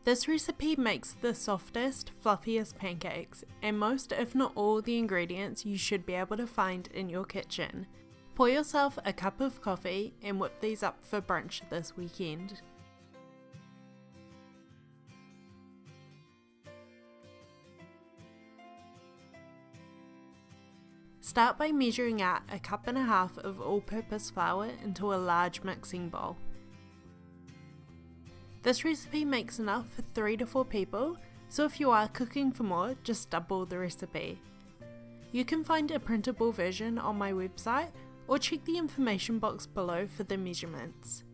This recipe makes the softest, fluffiest pancakes, and most if not all the ingredients you should be able to find in your kitchen. Pour yourself a cup of coffee and whip these up for brunch this weekend. Start by measuring out a cup and a half of all-purpose flour into a large mixing bowl. This recipe makes enough for 3 to 4 people, so if you are cooking for more, just double the recipe. You can find a printable version on my website or check the information box below for the measurements.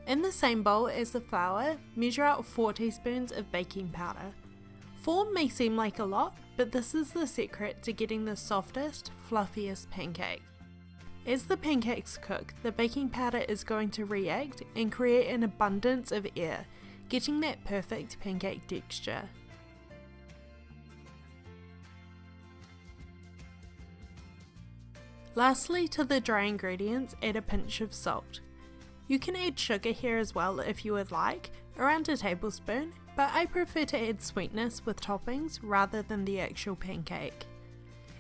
In the same bowl as the flour, measure out 4 teaspoons of baking powder. 4 may seem like a lot, but this is the secret to getting the softest, fluffiest pancake. As the pancakes cook, the baking powder is going to react and create an abundance of air, getting that perfect pancake texture. Lastly, to the dry ingredients, add a pinch of salt. You can add sugar here as well if you would like, around a tablespoon, but I prefer to add sweetness with toppings rather than the actual pancake.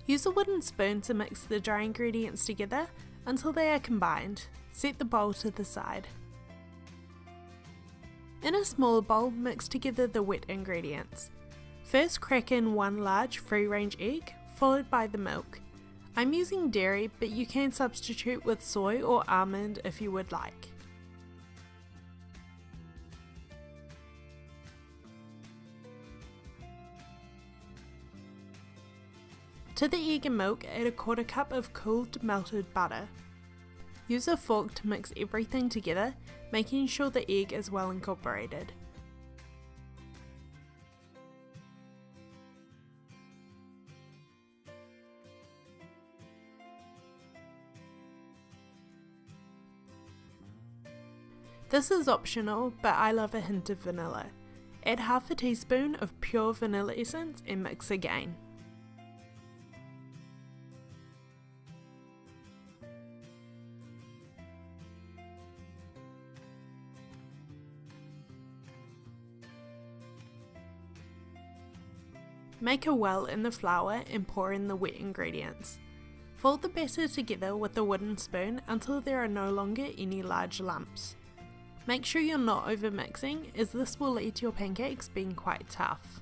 Use a wooden spoon to mix the dry ingredients together until they are combined. Set the bowl to the side. In a smaller bowl, mix together the wet ingredients. First, crack in 1 large free-range egg, followed by the milk. I'm using dairy, but you can substitute with soy or almond if you would like. To the egg and milk, add a 1/4 cup of cooled melted butter. Use a fork to mix everything together, making sure the egg is well incorporated. This is optional, but I love a hint of vanilla. Add half a teaspoon of pure vanilla essence and mix again. Make a well in the flour and pour in the wet ingredients. Fold the batter together with a wooden spoon until there are no longer any large lumps. Make sure you're not over mixing, as this will lead to your pancakes being quite tough.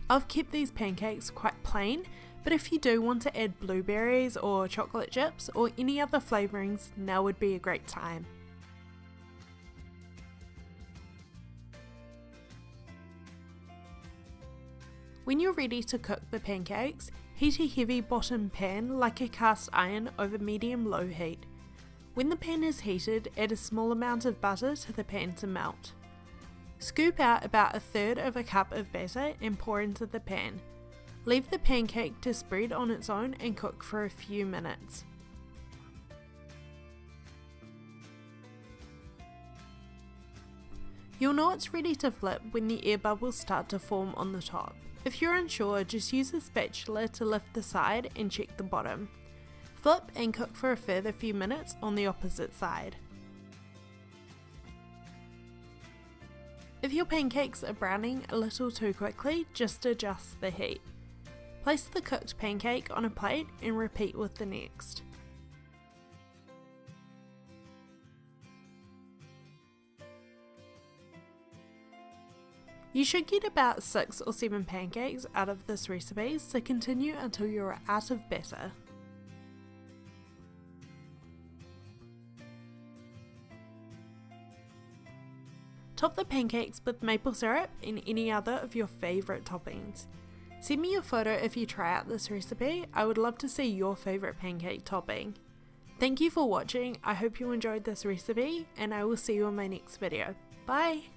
I've kept these pancakes quite plain, but if you do want to add blueberries or chocolate chips or any other flavourings, now would be a great time. When you're ready to cook the pancakes, heat a heavy bottom pan like a cast iron over medium-low heat. When the pan is heated, add a small amount of butter to the pan to melt. Scoop out about 1/3 of a cup of batter and pour into the pan. Leave the pancake to spread on its own and cook for a few minutes. You'll know it's ready to flip when the air bubbles start to form on the top. If you're unsure, just use a spatula to lift the side and check the bottom. Flip and cook for a further few minutes on the opposite side. If your pancakes are browning a little too quickly, just adjust the heat. Place the cooked pancake on a plate and repeat with the next. You should get about 6 or 7 pancakes out of this recipe, so continue until you're out of batter. Top the pancakes with maple syrup and any other of your favourite toppings. Send me a photo if you try out this recipe. I would love to see your favourite pancake topping. Thank you for watching. I hope you enjoyed this recipe, and I will see you in my next video. Bye!